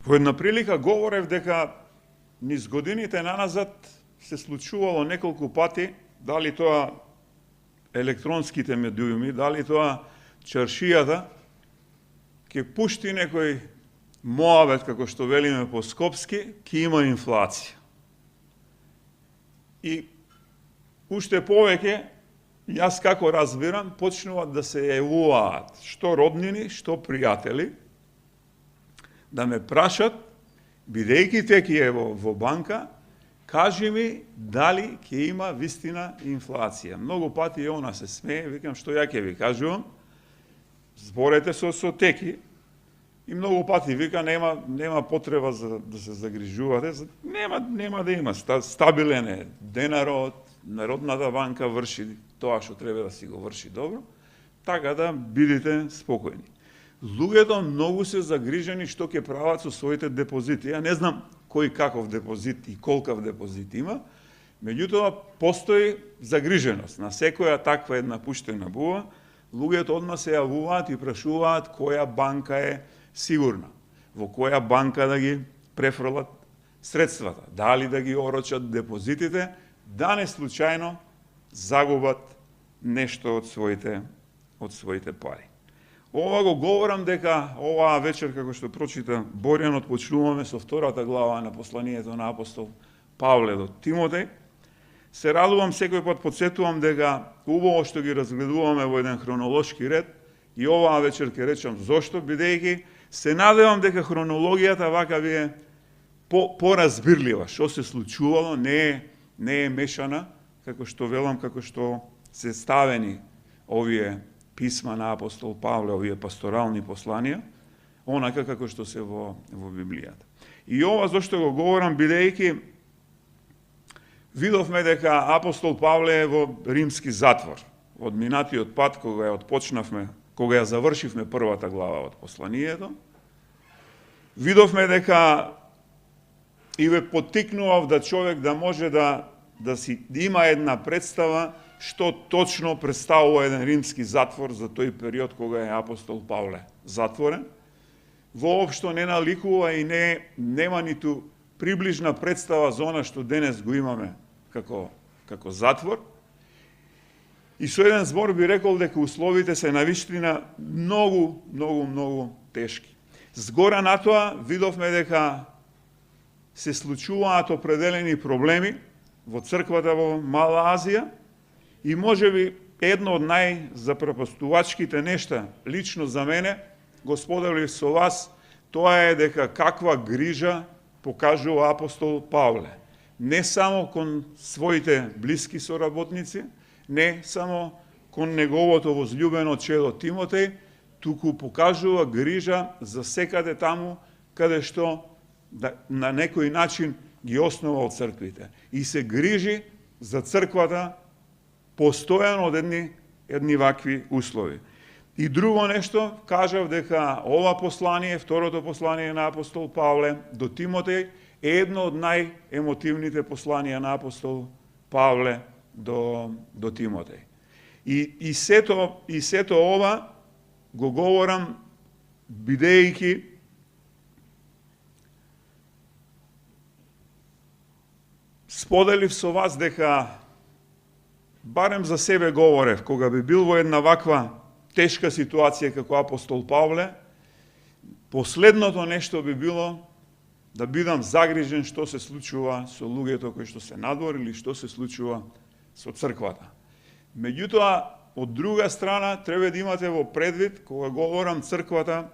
Во една прилика говорев дека низ годините наназад се случувало неколку пати, дали тоа електронските медиуми, дали тоа чаршијата, ќе пушти некој моабет, како што велиме по скопски, ќе има инфлација. И уште повеќе, јас како разбирам, почнуваат да се јавуваат што роднини, што пријатели, да ме прашат, бидејќи теки е во банка, кажи ми дали ќе има вистина инфлација. Многу пати она се смее, викам што ја ќе ви кажувам, зборете со теки, и многу пати вика нема потреба да се загрижувате, нема да има, стабилен е денарот, Народната банка врши тоа што треба да си го врши добро, така да бидите спокојни. Луѓето многу се загрижени што ќе прават со своите депозити. Ја не знам кој каков депозит и колкав депозит има, меѓутоа постои загриженост. На секоја таква една пуштена буа, луѓето одма се јавуваат и прашуваат која банка е сигурна, во која банка да ги префрлат средствата, дали да ги орочат депозитите, да не случајно загубат нешто од своите пари. Ова го говорам дека оваа вечер, како што прочита Борјан, почнуваме со втората глава на посланието на апостол Павле до Тимотеј. Се радувам, секој пат подсетувам дека убаво што ги разгледуваме во еден хронолошки ред, и оваа вечер ќе речам зошто, бидејќи се надевам дека хронологијата вака ви е поразбирлива, што се случувало, не е мешана, како што велам, како што се ставени овие писма на апостол Павле, овие пасторални посланија, онака како што се во Библијата. И ова зашто го говорам, бидејќи видовме дека апостол Павле е во римски затвор. Од минатиот пат, кога ја завршивме првата глава од посланието, видовме дека и ве поттикнував да човек да може да си има една представа што точно представува еден римски затвор за тој период кога е апостол Павле затворен. Воопшто не наликува и нема ниту приближна представа за она што денес го имаме како затвор. И со еден збор би рекол дека условите се навистина многу тешки. Згора на тоа видовме дека се случуваат определени проблеми во црквата во Мала Азија и можеби едно од најзапрепастувачките нешта, лично за мене, го споделив со вас, тоа е дека каква грижа покажува апостол Павле. Не само кон своите блиски соработници, не само кон неговото возлюбено чедо Тимотеј, туку покажува грижа за секаде таму каде што на некој начин ги основал црквите. И се грижи за црквата постојано од едни вакви услови. И друго нешто, кажав дека ова послание, второто послание на апостол Павле до Тимотеј, е едно од најемотивните посланија на апостол Павле до Тимотеј. И сето ова го говорам бидејќи споделив со вас дека, барем за себе говорев, кога би бил во една ваква тешка ситуација како апостол Павле, последното нешто би било да бидам загрижен што се случува со луѓето кои што се надвор или што се случува со црквата. Меѓутоа, од друга страна, треба да имате во предвид, кога говорам црквата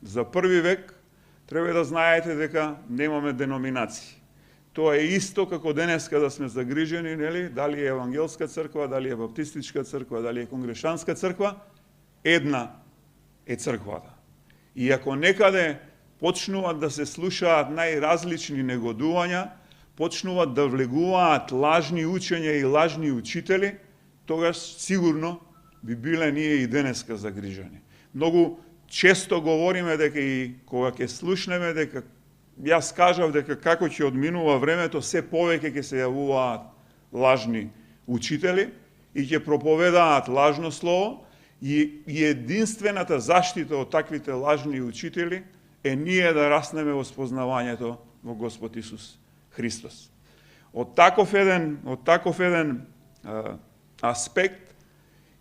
за први век, треба да знаете дека немаме деноминации. Тоа е исто како денеска да сме загрижени, нели? Дали е евангелска црква, дали е баптистичка црква, дали е конгрешанска црква, една е црквата. И ако некаде почнуваат да се слушаат најразлични негодувања, почнуваат да влегуваат лажни учења и лажни учители, тогаш сигурно би биле ние и денеска загрижени. Многу често говориме дека и кога ќе слушнеме дека јас кажав дека како ќе одминува времето, се повеќе ќе се јавуваат лажни учители и ќе проповедаат лажно слово, и единствената заштита од таквите лажни учители е ние да раснеме во спознавањето во Господ Исус Христос. Од таков еден аспект,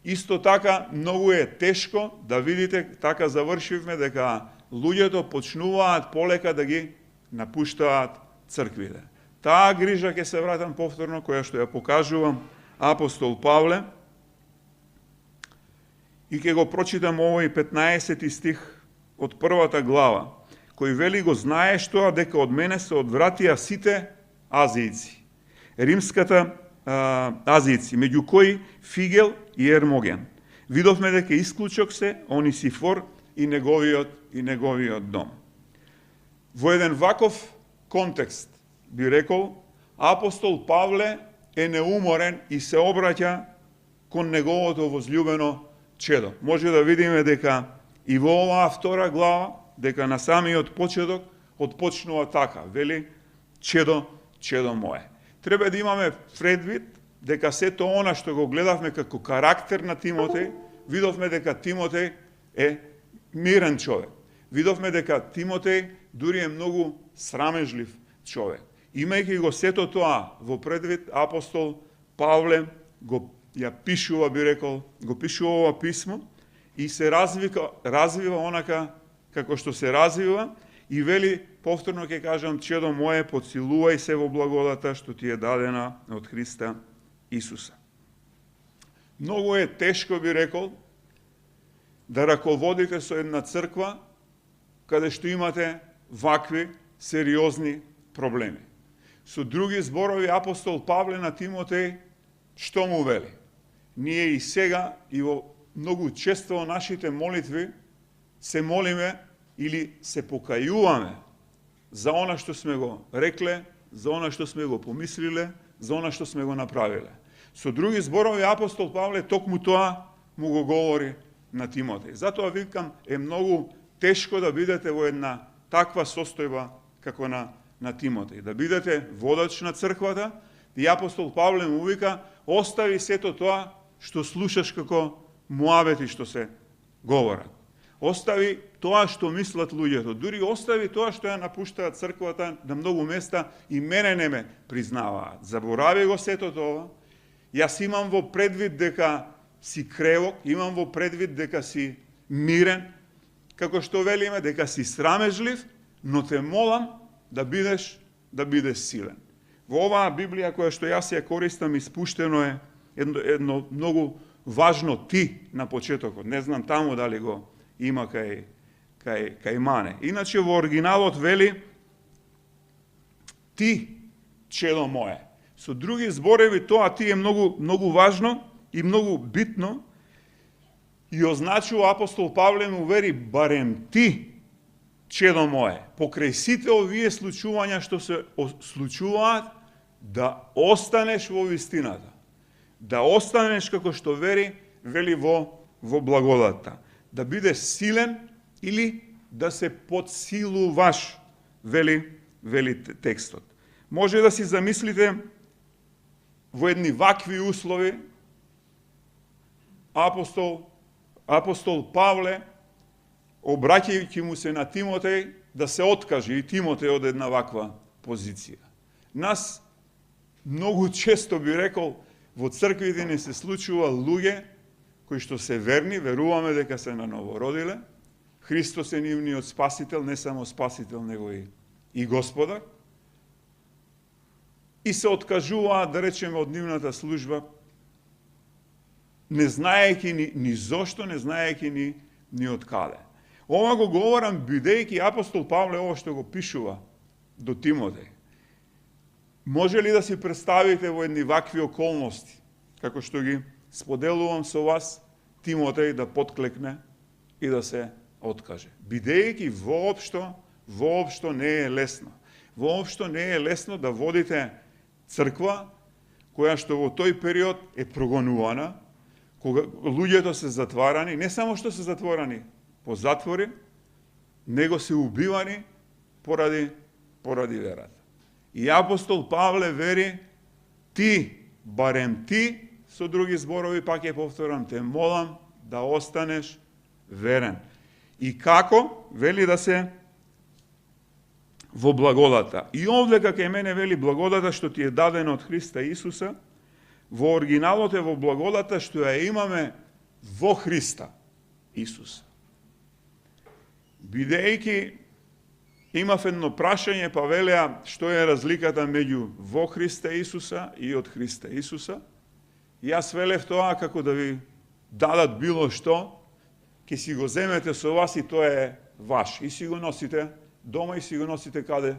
исто така многу е тешко да видите, така завршивме, дека луѓето почнуваат полека да ги напуштаат црквите. Таа грижа, ќе се вратам повторно, која што ја покажувам апостол Павле, и ќе го прочитам овој 15 стих од првата глава, кој вели: го знаеш тоа дека од мене се одвратија сите азијци, римската азијци, меѓу кои Фигел и Ермоген. Видовме дека исклучок се Онисифор и неговиот дом. Во еден ваков контекст би рекол, апостол Павле е неуморен и се обраќа кон неговото возлюбено чедо. Може да видиме дека и во оваа втора глава, дека на самиот почеток отпочнува така, вели: чедо мое. Треба да имаме предвид дека сето она што го гледавме како карактер на Тимотеј, видовме дека Тимотеј е мирен човек. Видовме дека Тимотеј дури е многу срамежлив човек. Имајќи го сето тоа во предвид, апостол Павле ја пишува, би рекол, го пишува ова писмо и се развива онака како што се развива и вели, повторно ќе кажам: чедо мое, поцилувај се во благодата што ти е дадена од Христа Исуса. Многу е тешко, би рекол, да раководите со една црква каде што имате вакви сериозни проблеми. Со други зборови, апостол Павле на Тимотеј што му вели? Ние и сега и во многу често во нашите молитви се молиме или се покајуваме за она што сме го рекле, за она што сме го помислиле, за она што сме го направиле. Со други зборови, апостол Павле токму тоа му го говори на Тимотеј. Затоа викам, е многу тешко да бидете во една таква состојба како на Тимотеј. Да бидете водач на црквата, и апостол Павле му вика: остави сето тоа што слушаш како муабети што се говорат. Остави тоа што мислат луѓето. Дури остави тоа што ја напуштаат црквата на многу места и мене не ме признаваат. Заборави го сето тоа. Јас имам во предвид дека си кревок, имам во предвид дека си мирен, како што велиме, дека си срамежлив, но те молам да бидеш силен. Во оваа Библија која што јас ја користам, испуштено е едно многу важно ти на почетокот. Не знам таму дали го има кај мане. Иначе во оригиналот вели: ти, чедо мое. Со други зборови, тоа ти е многу важно и многу битно и означува, апостол Павле му вери: барем ти, чедо мое, покрај сите овие случувања што се случуваат, да останеш во вистината. Да останеш како што вели во благодата. Да бидеш силен или да се подсилуваш, вели текстот. Може да си замислите во едни вакви услови апостол Павле, обраќајќи му се на Тимотеј, да се откаже и Тимотеј од една ваква позиција. Нас многу често, би рекол, во црквите не се случува луѓе кои што се верни, веруваме дека се на новородиле, Христос е нивниот спасител, не само спасител, него и Господар, и се откажуваат, да речеме, од нивната служба, не знаејќи ни зошто, не знаејќи ни од каде. Ова го говорам бидејќи апостол Павле ова што го пишува до Тимотеј. Може ли да си представите во едни вакви околности, како што ги споделувам со вас, Тимотеј да потклекне и да се откаже? Бидејќи воопшто не е лесно. Воопшто не е лесно да водите црква која што во тој период е прогонувана, кога луѓето се затварани, не само што се затворани по затвори, него се убивани поради верата. И апостол Павле вери: ти, барем ти, со други зборови, пак ја повторам, те молам да останеш верен. И како? Вели да се во благодата. И овде кај мене вели благодата што ти е дадена од Христа Исуса, во оригиналот е во благодата што ја имаме во Христа Исуса. Бидејќи имав едно прашање, па велеа што е разликата меѓу во Христа Исуса и од Христа Исуса, јас велев тоа како да ви дадат било што, ќе си го земете со вас и тоа е ваш. И си го носите дома и си го носите каде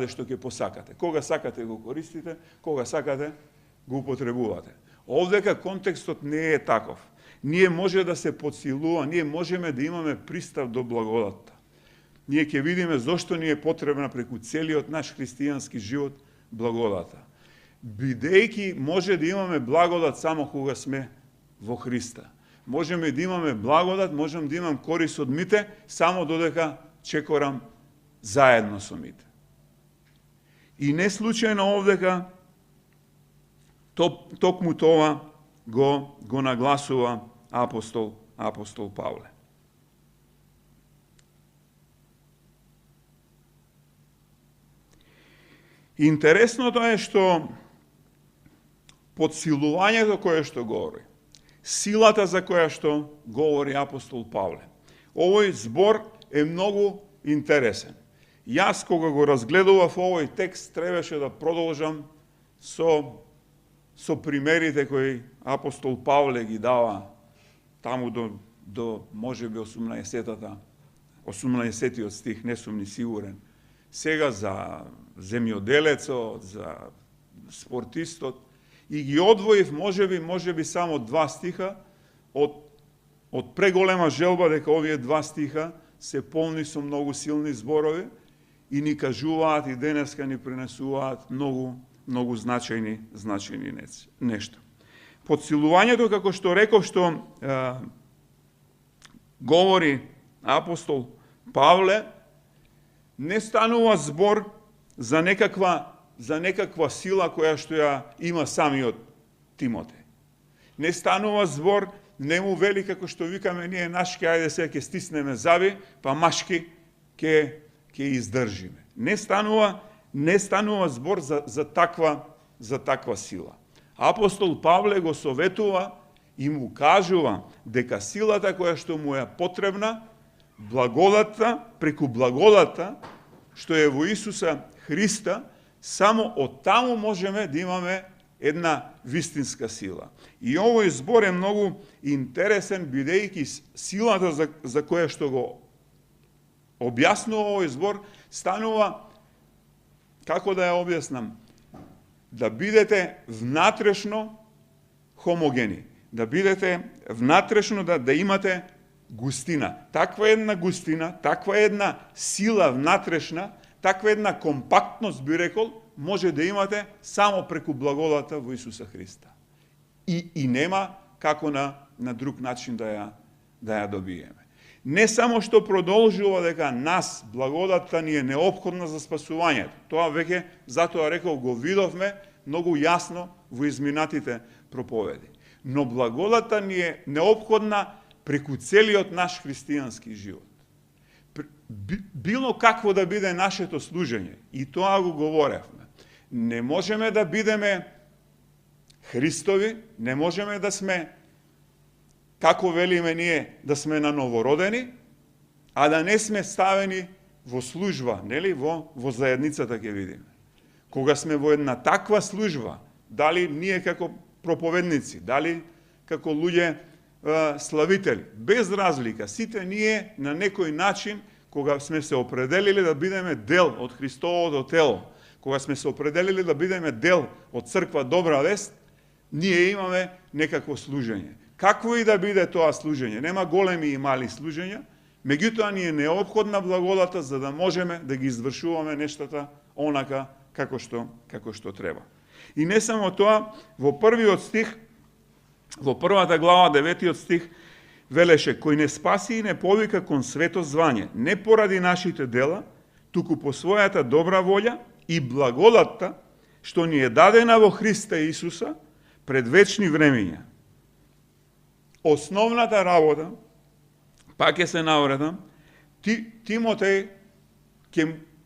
што ќе посакате. Кога сакате го користите, кога сакате го употребувате. Овдека контекстот не е таков. Ние може да се подсилува, ние можеме да имаме пристап до благодатта. Ние ќе видиме зошто ни е потребна преку целиот наш христијански живот благодата. Бидејќи може да имаме благодат само кога сме во Христа. Можеме да имаме благодат, можем да имам корис од мите, само додека чекорам заедно со мите. И не случајно овдека токму това го нагласува апостол Павле. Интересното е што подсилувањето кое што говори, силата за која што говори апостол Павле. Овој збор е многу интересен. Јас кога го разгледував овој текст требаше да продолжам со примерите кои апостол Павле ги дава таму до можеби 18-тиот стих, не сум ни сигурен. Сега за земјоделецот, за спортистот, и ги одвоив можеби само 2 стиха од преголема желба дека овие 2 стиха се полни со многу силни зборови и ни кажуваат и денеска ни принесуваат многу значајни нешта. Подсилувањето, како што реков, што говори апостол Павле, не станува збор за некаква сила која што ја има самиот Тимотеј. Не станува збор, не му вели како што викаме ние нашки, ајде сега ќе стиснеме заби, па машки ќе издржиме. Не станува збор за таква сила. Апостол Павле го советува и му кажува дека силата која што му е потребна, благодата, преку благодата што е во Исуса Христа, само од таму можеме да имаме една вистинска сила. И овој збор е многу интересен, бидејќи силата за која што го објаснува овој збор, станува, како да ја објаснам, да бидете внатрешно хомогени, да бидете внатрешно, да имате густина. Таква една густина, таква една сила внатрешна, таква една компактност, би рекол, може да имате само преку благодата во Исуса Христа. И нема како на друг начин да ја добиеме. Не само што продолжува дека нас благодата ни е неопходна за спасувањето. Тоа веќе, затоа рекол, го видовме многу јасно во изминатите проповеди. Но благодата ни е неопходна преку целиот наш христијански живот. Било какво да биде нашето служење, и тоа го говоревме. Не можеме да бидеме Христови, не можеме да сме, како велиме ние, да сме на новородени, а да не сме ставени во служба, нели, во заедницата ќе видиме. Кога сме во една таква служба, дали ние како проповедници, дали како луѓе славители, без разлика, сите ние на некој начин, кога сме се определили да бидеме дел од Христовото тело, кога сме се определили да бидеме дел од црква Добра вест, ние имаме некакво служење. Какво и да биде тоа служење, нема големи и мали служења, меѓутоа ни е неопходна благодата за да можеме да ги извршуваме нештата онака како што треба. И не само тоа, во првиот стих, во првата глава, 9 стих, велеше: кој не спаси и не повика кон свето звање, не поради нашите дела, туку по својата добра волја и благодатта, што ни е дадена во Христа Исуса пред вечни времења. Основната работа, пак ќе се навратам, Тимотеј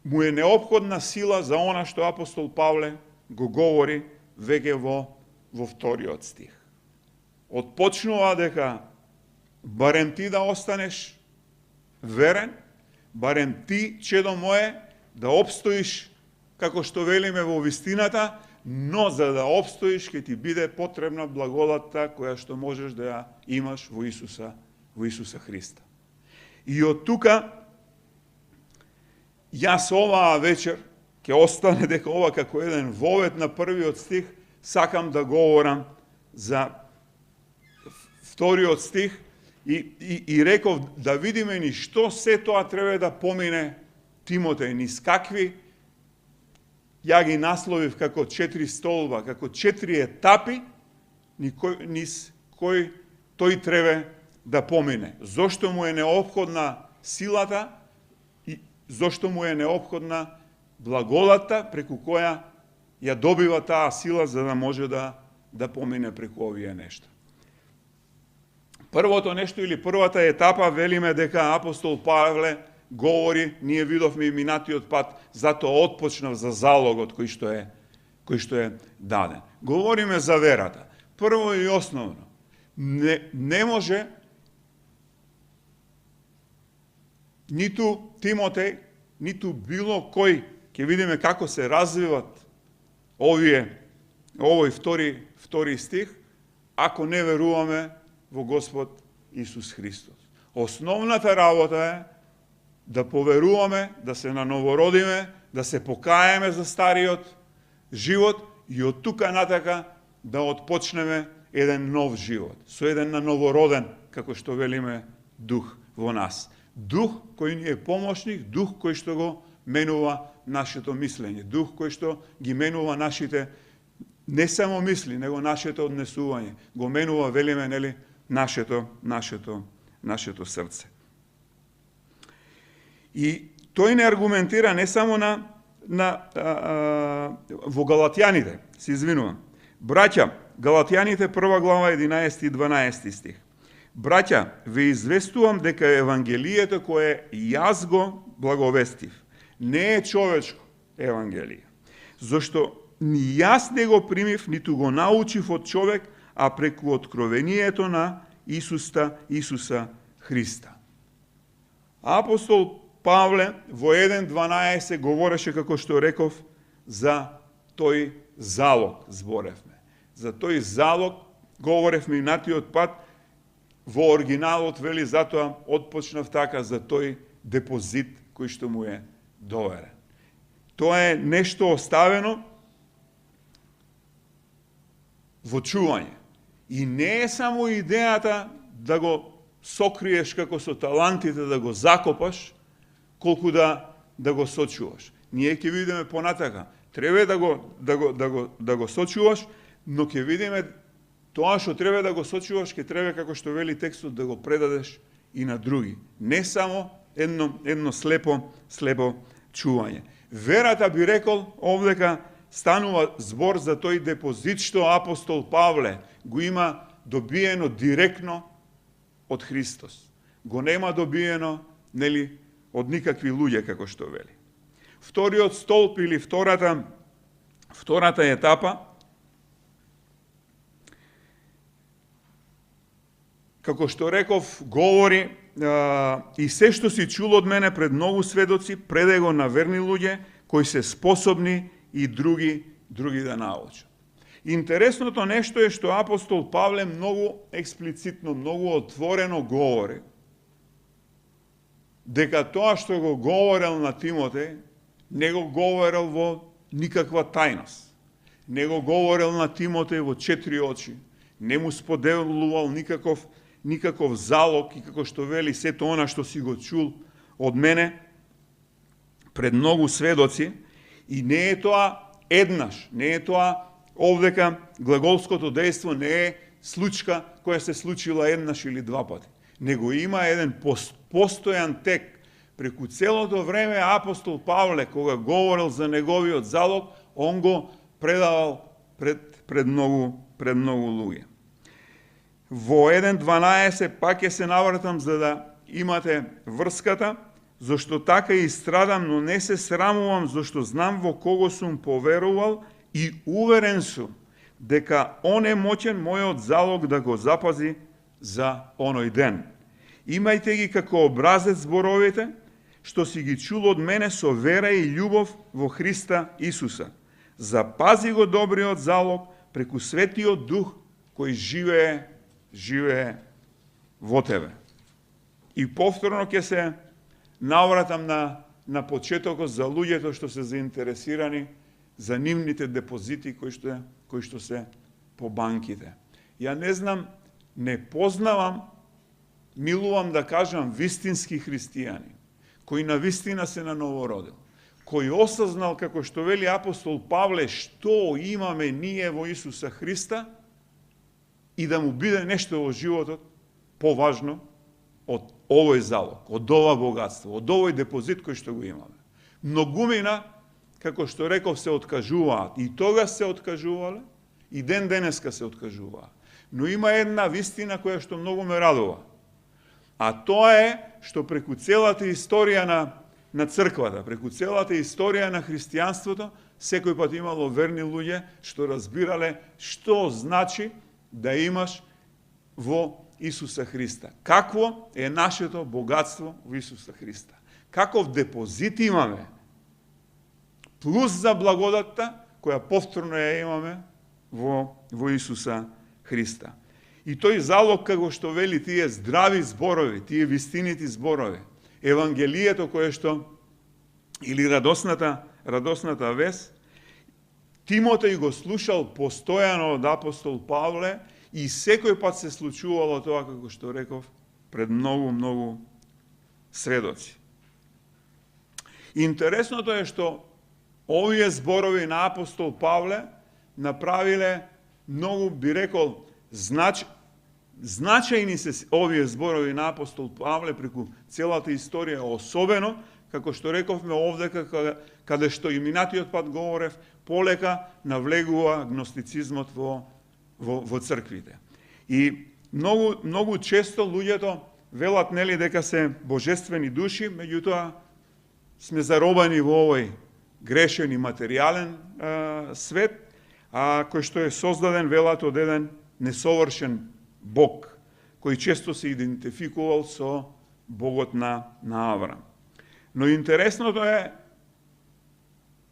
му е неопходна сила за она што апостол Павле го говори веќе во вториот стих. Отпочнува дека барем ти да останеш верен, барем ти, чедо мое, да обстоиш, како што велиме во вистината, но за да обстоиш ќе ти биде потребна благодатта која што можеш да ја имаш во Исуса Христа. И од тука јас оваа вечер ќе остане дека ова како еден вовет на првиот стих, сакам да говорам за вториот стих и реков да видиме ни што се тоа треба да помине Тимотеј, низ какви, ја ги насловив како 4 столба, како 4 етапи, низ кој тој треба да помине. Зошто му е неопходна силата и зошто му е неопходна благодата преку која ја добива таа сила за да може да помине преку овие нешта. Првото нешто или првата етапа велиме дека апостол Павле говори, ние видовме и минатиот пат, затоа отпочнав за залогот кој што е даден. Говориме за верата. Прво и основно, не може ниту Тимотеј, ниту било кој, ќе видиме како се развиват овој втори стих, ако не веруваме во Господ Исус Христос. Основната работа е да поверуваме, да се нановородиме, да се покаеме за стариот живот и од тука натака да отпочнеме еден нов живот, со еден новороден, како што велиме, дух во нас. Дух кој ни е помошник, дух кој што го менува нашето мислење, дух кој што ги менува нашите не само мисли, него нашето однесување, го менува, велиме, нели, нашето срце. И тој не аргументира не само во Галатјаните, се извинувам. Браќа, Галатјаните 1 глава 11 и 12 стих. Браќа, ве известувам дека евангелието кое јас го благовестив не е човечко евангелие, зашто ни јас не го примив, ниту го научив од човек, а преку откровението на Исуса Христа. Апостол Павле во 1.12 говореше, како што реков, за тој залог зборевме. За тој залог говоревме минатиот пат, во оригиналот вели, затоа отпочнав така, за тој депозит кој што му е доверен. Тоа е нешто оставено во чување. И не е само идејата да го сокриеш како со талантите, да го закопаш, колку да го сочуваш. Ние ќе видиме понатака. Треба да го сочуваш, но ќе видиме тоа што треба да го сочуваш, ќе треба, како што вели текстот, да го предадеш и на други. Не само едно слепо чување. Верата, би рекол, овдека станува збор за тој депозит што апостол Павле го има добиено директно од Христос. Го нема добиено, нели, од никакви луѓе, како што вели. Вториот столб или втората етапа, како што реков, говори и се што си чул од мене пред многу сведоци, предај го на верни луѓе кои се способни и други да научат. Интересното нешто е што апостол Павле многу експлицитно, многу отворено говори дека тоа што го говорел на Тимотеј, не го говорел во никаква тајност. Не го говорел на Тимотеј во 4 очи. Не му споделувал никаков залог и како што вели сето она што си го чул од мене пред многу сведоци. И не е тоа еднаш, не е тоа овдека глаголското дејство не е случка која се случила еднаш или два пати. Него има еден постојан тек. Преку целото време апостол Павле, кога говорил за неговиот залог, он го предавал пред многу луѓе. Во 1.12 пак ќе се навратам за да имате врската. зашто така и страдам, но не се срамувам, зашто знам во кого сум поверувал и уверен сум дека он е моќен мојот залог да го запази за оној ден. Имајте ги како образец зборовите, што си ги чул од мене со вера и љубов во Христа Исуса. Запази го добриот залог преку Светиот Дух кој живее во тебе. И повторно ќе се навратам на почетокот за луѓето што се заинтересирани за нивните депозити кои што се по банките. Ја не знам, не познавам, милувам да кажам, вистински христијани, кој на вистина се на новородил, кој осознал, како што вели апостол Павле, што имаме ние во Исуса Христа и да му биде нешто во животот поважно од овој залог, од ова богатство, од овој депозит кој што го имаме. Многумина, како што реков, се откажуваат. И тогаш се откажувале, и ден денеска се откажуваат. Но има една вистина која што многу ме радува. А тоа е што преку целата историја на црквата, преку целата историја на христијанството, секој пат имало верни луѓе што разбирале што значи да имаш во Исуса Христа. Какво е нашето богатство во Исуса Христа? Каков депозит имаме? Плюс за благодатта, која повторно ја имаме во Исуса Христа. И тој залог, како што вели, тие здрави зборови, тие вистинити зборови, Евангелието кое што, или радосната вест, Тимотеј го слушал постојано од апостол Павле и секој пат се случувало тоа, како што реков, пред многу сведоци. Интересното е што овие зборови на апостол Павле направиле многу, би рекол, значајни се овие зборови на апостол Павле преку целата историја, особено, како што рековме овдека, каде што и минатиот пат говорев, полека навлегува гностицизмот во црквите. И многу често луѓето велат, нели, дека се божествени души, меѓутоа сме заробани во овој грешен и материјален свет, кој што е создаден, велат, од еден несовршен Бог, кој често се идентификувал со Богот на Аврам. Но интересното е,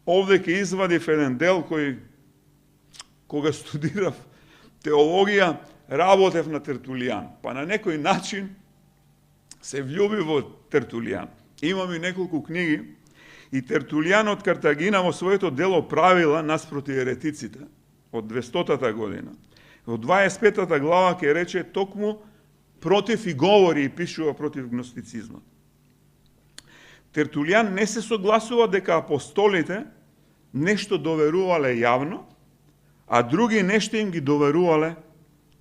овде ќе извадив еден дел кога студирав теологија, работев на Тертулијан, па на некој начин се влюби во Тертулијан. Имам и неколку книги, и Тертулијан од Картагина во своето дело Правила наспроти еретиците од 200-та година, во 25-та глава ќе рече токму против и говори и пишува против гностицизмот. Тертулијан не се согласува дека апостолите нешто доверувале јавно, а други нешто им ги доверувале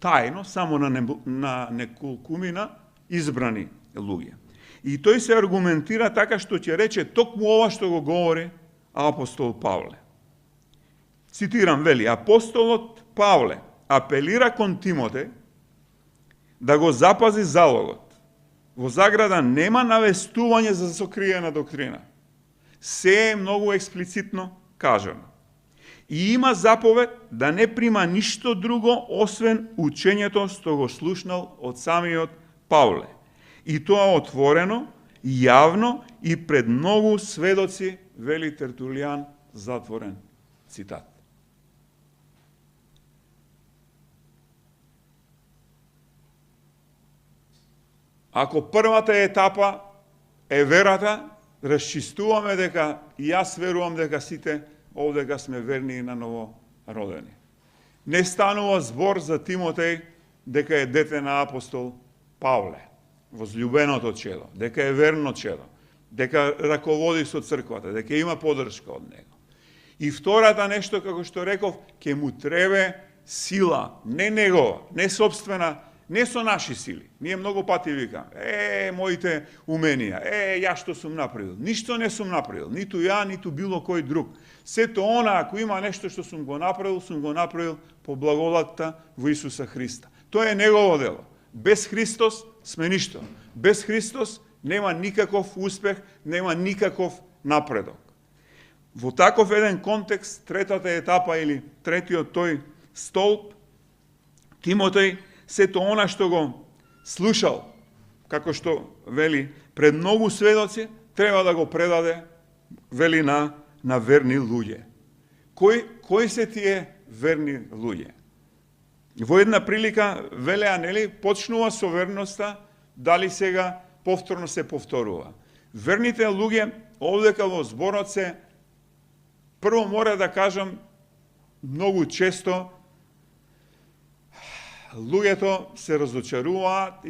тајно, само на неколкумина избрани луѓе. И тој се аргументира така што ќе рече токму ова што го говори апостол Павле. Цитирам, вели, апостолот Павле апелира кон Тимотеј да го запази залогот. Во заграда нема навестување за сокриена доктрина. Се е многу експлицитно кажано. И има заповед да не прима ништо друго освен учењето што го слушнал од самиот Павле. И тоа отворено, јавно и пред многу сведоци, вели Тертулијан, затворен цитат. Ако првата етапа е верата, расчистуваме дека, и јас верувам дека сите овдека сме верни и на новородени. Не станува збор за Тимотеј дека е дете на апостол Павле, возлюбеното чело, дека е верно чело, дека раководи со црквата, дека има поддршка од него. И втората нешто, како што реков, ќе му требе сила, не негова, не собствена, не со наши сили. Ние многу пати викаме, моите уменија, јас што сум направил. Ништо не сум направил, ниту ја, ниту било кој друг. Сето она, ако има нешто што сум го направил по благодатта во Исуса Христа. Тоа е негово дело. Без Христос сме ништо. Без Христос Нема никаков успех, нема никаков напредок. Во таков еден контекст, третата етапа или третиот тој столб, Тимотеј, сето она што го слушал, како што вели, пред многу сведоци, треба да го предаде, вели, на верни луѓе. Кои се тие верни луѓе? Во една прилика, велеа, нели, почнува со верноста, дали сега повторно се повторува. Верните луѓе, овдека во зборот се, прво мора да кажам, многу често, луѓето се разочаруваат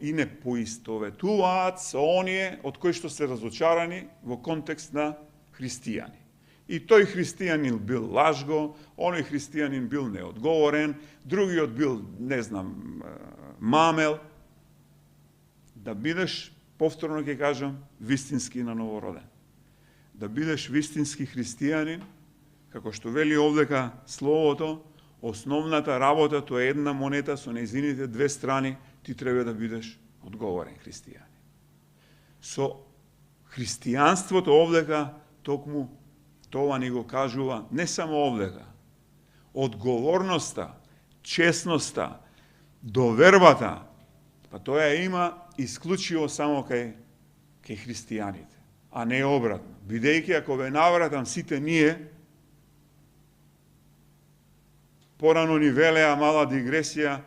и не поистоветуваат со оние од кои што се разочарани во контекст на христијани. И тој христијанин бил лажго, оној христијанин бил неодговорен, другиот бил, не знам, мамел. Да бидеш, повторно ќе кажам, вистински на новороден. Да бидеш вистински христијанин, како што вели овдека словото, основната работа, тоа е една монета со нејзините две страни, ти треба да бидеш одговорен христијанин. Со христијанството овдека, токму тоа ни го кажува не само овдека. Одговорноста, честноста, довербата, па тоа има исклучиво само кај христијаните, а не обратно. Бидејќи ако ве навратам сите ние, порано ни велеа мала дигресија,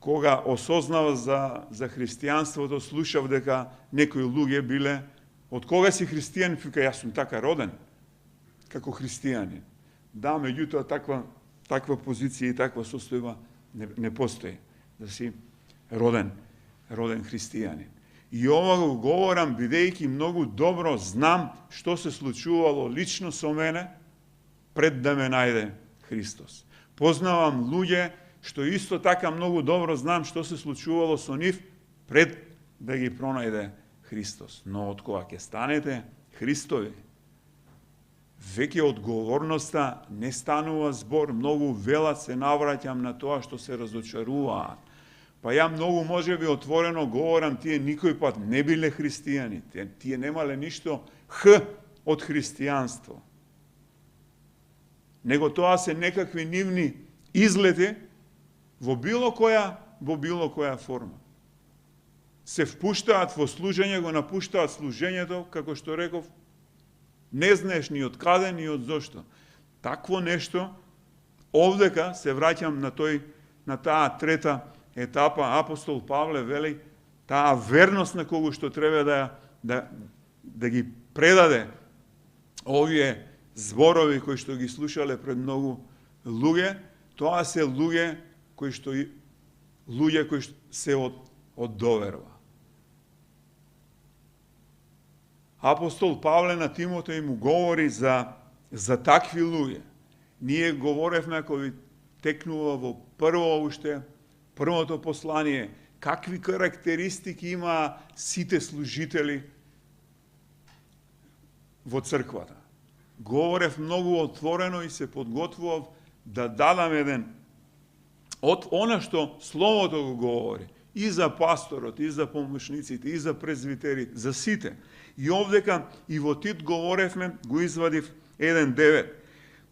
кога осознав за христијанството, слушав дека некои луѓе биле, од кога си христијан, фика, јас сум така роден, како христијанин. Да, меѓутоа таква позиција и таква состојба не постои, да си роден христијанин. И ова го говорам бидејќи многу добро знам што се случувало лично со мене пред да ме најде Христос. Познавам луѓе што исто така многу добро знам што се случувало со нив пред да ги пронајде Христос. Но од кога ќе станете Христови, веќе одговорноста не станува збор, многу велат се навраќам на тоа што се разочаруваат. Па ја многу можеби отворено говорам, тие никој пат не биле христијани, тие немале ништо од христијанство. Него тоа се некакви нивни излети во било која форма. Се впуштаат во служење, го напуштаат служењето, како што реков, не знаеш ни од каде, ни од зошто. Такво нешто, овдека се враќам на таа трета етапа, апостол Павле вели, таа верност на кого што треба да ги предаде овие зборови кои што ги слушале пред многу луѓе, тоа се луѓе кои што се од доверба. Апостол Павле на Тимотеј му говори за такви луѓе. Ние говоревме, ако ви текнува во првото послание, какви карактеристики има сите служители во црквата. Говорев многу отворено и се подготвував да дадам еден од она што Словото го говори, и за пасторот, и за помошниците, и за презвитерите, за сите. И овдека и во Тит говоревме, го извадив 1:9,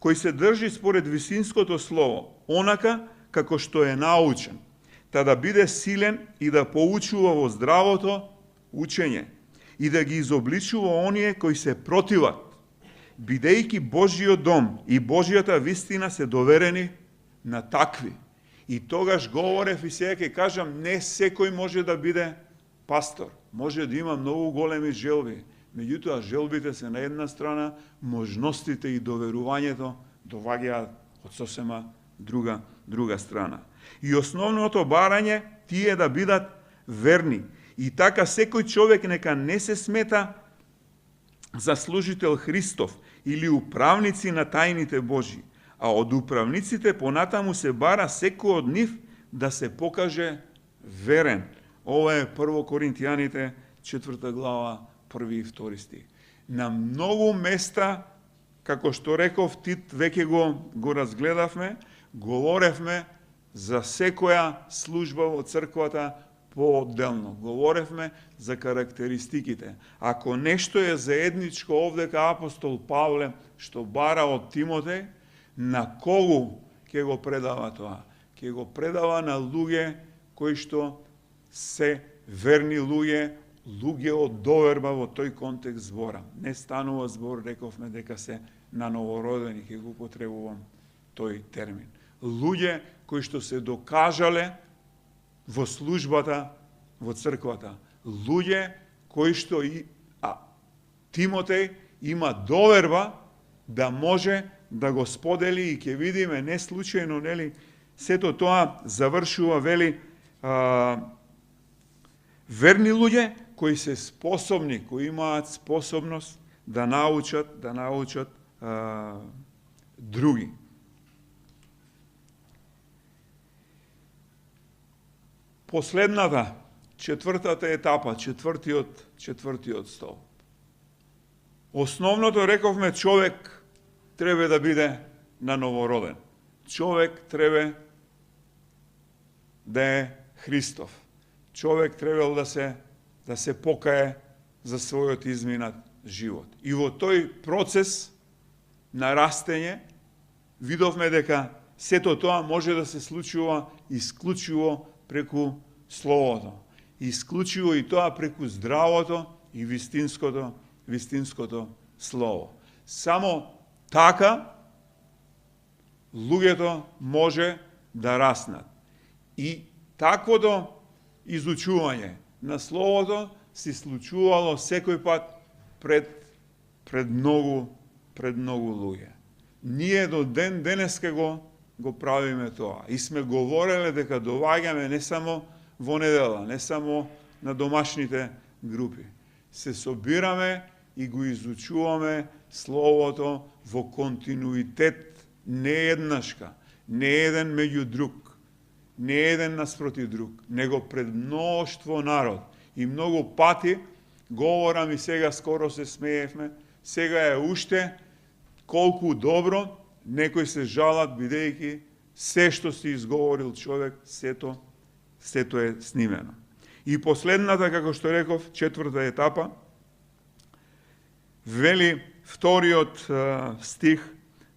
кој се држи според висинското слово, онака како што е научен, та да биде силен и да поучува во здравото учење и да ги изобличува оние кои се противат, бидејќи Божиот дом и Божијата вистина се доверени на такви. И тогаш говорев и сега ќе кажам, не секој може да биде пастор. Може да има многу големи желби. Меѓутоа, желбите се на една страна, можностите и доверувањето доваѓаат од сосема друга страна. И основното барање тие да бидат верни. И така секој човек нека не се смета за служител Христов или управници на тајните Божи, а од управниците понатаму се бара секој од нив да се покаже верен. Ова е 1 Коринтијаните 4 глава 1 и 2 стих. На многу места, како што реков Тит, веќе го разгледавме, говоревме за секоја служба во црквата, по-отделно. Говоревме за карактеристиките. Ако нешто е заедничко овдека апостол Павле што бара од Тимотеј, на кого ќе го предава тоа? Ќе го предава на луѓе кои што се верни луѓе, луѓе од доверба во тој контекст збора. Не станува збор, рековме дека се на новородени, ќе го употребувам тој термин. Луѓе кои што се докажале во службата во црквата. Луѓе кои што Тимотеј има доверба да може да го сподели и ќе видиме не случајно, нели, сето тоа завршува, вели, верни луѓе кои се способни, кои имаат способност да научат други. Последната, четвртата етапа, четвртиот столб. Основното, рековме, човек треба да биде на новороден. Човек треба да е Христов. Човек требал да се покае за својот изминат живот. И во тој процес на растење видовме дека сето тоа може да се случува исклучиво преку Словото. Исклучиво и тоа преку здравото и вистинското Слово. Само така луѓето може да раснат. И таквото изучување на Словото се случувало секој пат пред многу луѓе. Ние до ден денеска го правиме тоа. И сме говореле дека доваѓаме не само во недела, не само на домашните групи. Се собираме и го изучуваме Словото во континуитет, не еднашка, не еден меѓу друг, не еден наспроти друг, него пред мноштво народ. И многу пати говорам и сега скоро се смеевме, сега е уште колку добро, некои се жалат бидејќи се што си изговорил човек, сето е снимено. И последната, како што реков, четврта етапа, вели вториот стих,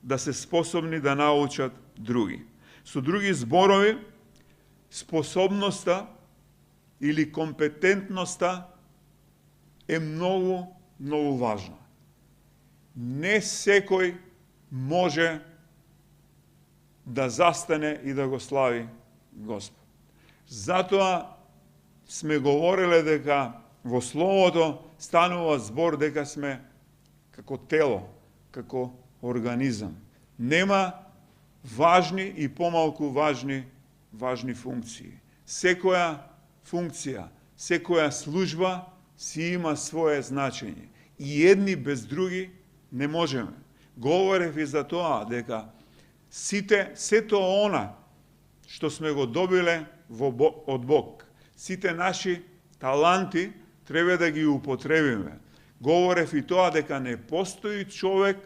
да се способни да научат други. Со други зборови, способноста или компетентноста е многу важна. Не секој може да застане и да го слави Господ. Затоа сме говореле дека во Словото станува збор дека сме како тело, како организам. Нема важни и помалку важни функции. Секоја функција, секоја служба си има свое значење. И едни без други не можеме. Говорев и за тоа дека сето она што сме го добиле од Бог, сите наши таланти треба да ги употребиме. Говорев и тоа дека не постои човек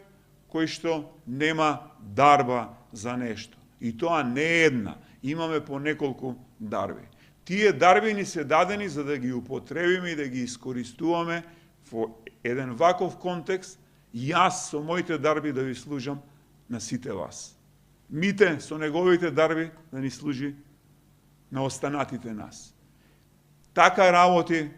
кој што нема дарба за нешто. И тоа не е една. Имаме по неколку дарби. Тие дарби ни се дадени за да ги употребиме и да ги искористуваме во еден ваков контекст, јас со моите дарби да ви служам на сите вас. Мите со неговите дарби да ни служи на останатите нас. Така работи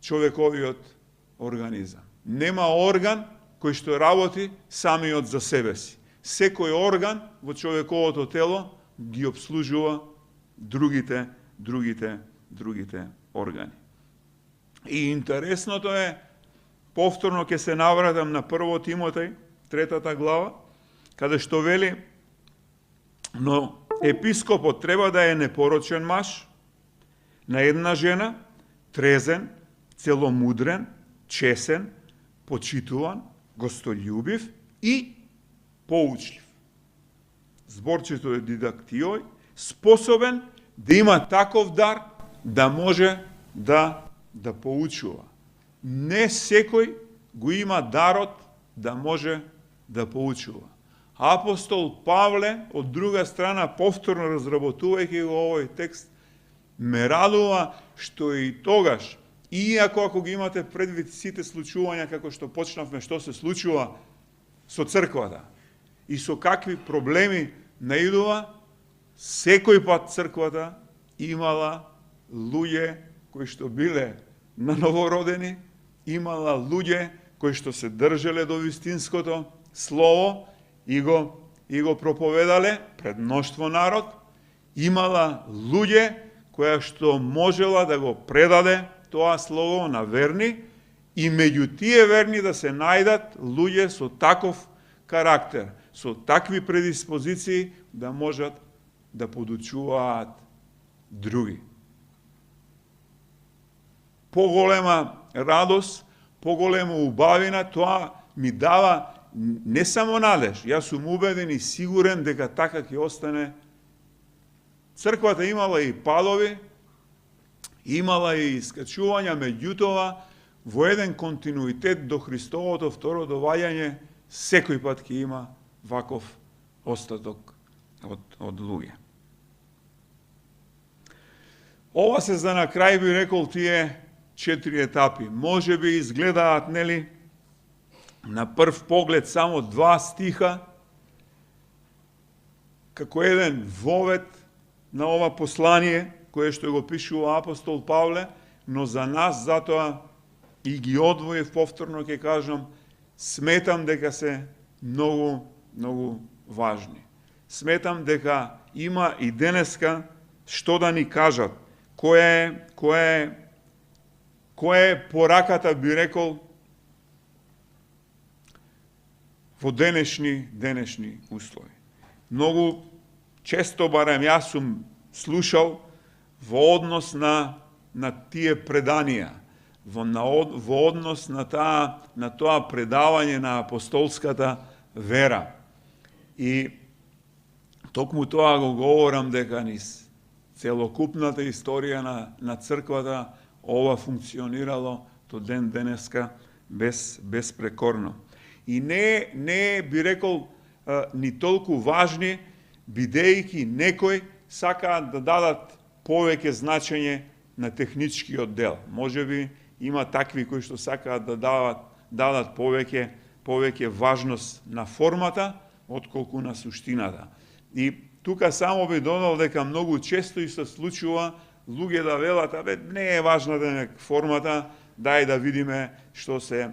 човековиот организам. Нема орган кој што работи самиот за себе си. Секој орган во човековото тело ги обслужува другите органи. И интересното е, повторно ќе се навратам на 1 Тимотеј, 3 глава, каде што вели, но епископот треба да е непорочен маж, на една жена, трезен, целомудрен, чесен, почитуван, гостолюбив и поучлив. Зборчето е дидактиој, способен да има таков дар да може да поучува. Не секој го има дарот да може да поучува. Апостол Павле, од друга страна, повторно разработувајќи го овој текст, ме радува што и тогаш, иако ако ги имате предвид сите случувања како што почнавме, што се случува со црквата и со какви проблеми наидува, секој пат црквата имала луѓе кои што биле на новородени, имала луѓе кои што се држеле до вистинското слово и го проповедале пред мноштво народ, имала луѓе која што можела да го предаде тоа слово на верни и меѓу тие верни да се најдат луѓе со таков карактер, со такви предиспозиции да можат да подучуваат други. Поголема радост, поголема убавина, тоа ми дава не само надеж, јас сум убеден и сигурен дека така ќе остане. Црквата имала и падови, имала и искачувања, меѓутоа во еден континуитет до Христовото второ доваѓање секој пат ќе има ваков остаток од луѓе. Ова се за на крај би рекол тие 4 етапи. Може би изгледаат, нели, на прв поглед само 2 стиха, како еден вовет на ова послание, кое што го пишува апостол Павле, но за нас затоа и ги одвоив, повторно ќе кажам, сметам дека се многу, многу важни. Сметам дека има и денеска што да ни кажат, која е пораката, би рекол, во денешни услови. Многу често, барем јас сум слушал во однос на тие преданија, во однос на тоа предавање на апостолската вера. И токму тоа го говорам дека низ целокупната историја на црквата ова функционирало до ден денеска безпрекорно. И не би рекол ни толку важни, бидејќи некои сакаат да дадат повеќе значење на техничкиот дел. Може би има такви кои што сакаат да дадат повеќе важност на формата, отколку на суштината. И тука само би додал дека многу често и се случува луѓе да велат, не е важна формата, дај да видиме што се,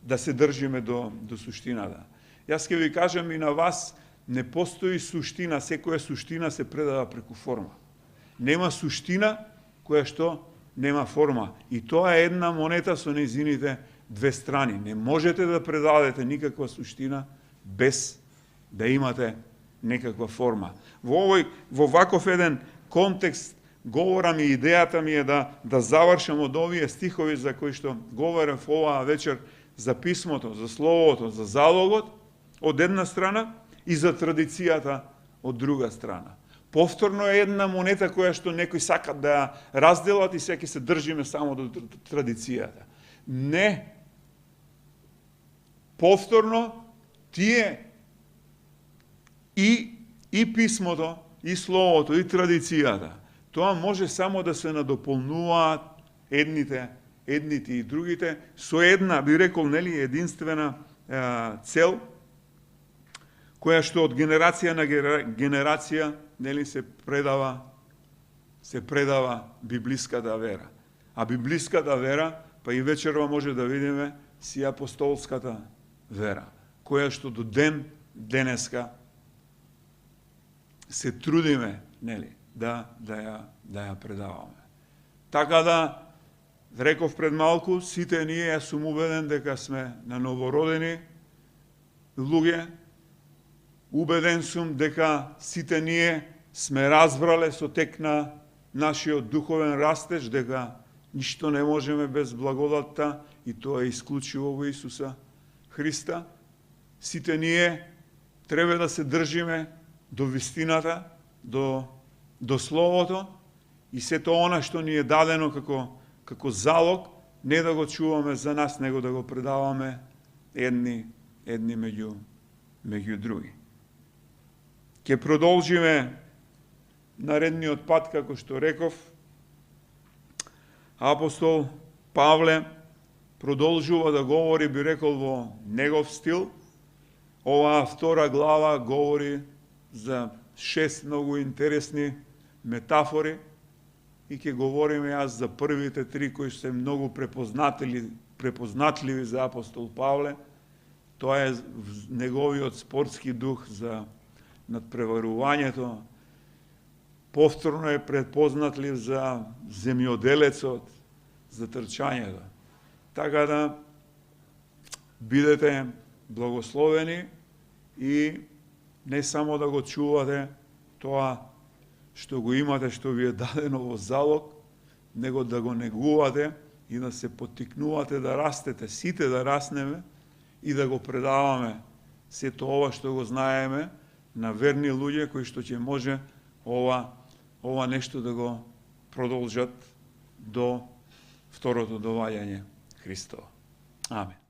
да се држиме до суштината. Јас ќе ви кажам и на вас, не постои суштина, секоја суштина се предава преку форма. Нема суштина која што нема форма. И тоа е една монета со нејзините 2 страни. Не можете да предадете никаква суштина без да имате некаква форма. Во ваков еден контекст говорам и идејата ми е да завршам од овие стихови за кои што говорев оваа вечер, за писмото, за словото, за залогот од една страна и за традицијата од друга страна. Повторно е една монета која што некои сакат да разделат и сега се држиме само до традицијата. Не. Повторно тие и писмото, и словото, и традицијата, тоа може само да се надополнуваат едните и другите со една, би рекол, нели, единствена цел, која што од генерација на генерација, нели, се предава библиската вера. А библиската вера, па и вечерва може да видиме, си апостолската вера, која што до денеска се трудиме, нели, да ја предаваме. Така да, реков пред малку, сите ние, јас сум убеден дека сме на новородени луѓе, убеден сум дека сите ние сме разбрале со тек на нашиот духовен растеж, дека ништо не можеме без благодатта и тоа е исклучиво во Исуса Христа. Сите ние треба да се држиме до вистината, до Словото и сето она што ни е дадено како залог, не да го чуваме за нас, него да го предаваме едни меѓу други. Ќе продолжиме наредниот пат, како што реков, апостол Павле продолжува да говори, би рекол, во негов стил. Оваа втора глава говори за 6 многу интересни метафори и ќе говориме јас за првите 3 кои се многу препознатливи за апостол Павле. Тоа е неговиот спортски дух за надпреварувањето. Повторно е препознатлив за земјоделецот, за трчањето. Така да бидете благословени и не само да го чувате тоа што го имате, што ви е дадено во залог, него да го негувате и да се поттикнувате да растете, сите да раснеме и да го предаваме сето ова што го знаеме на верни луѓе кои што ќе може ова нешто да го продолжат до второто доваѓање Христово. Амин.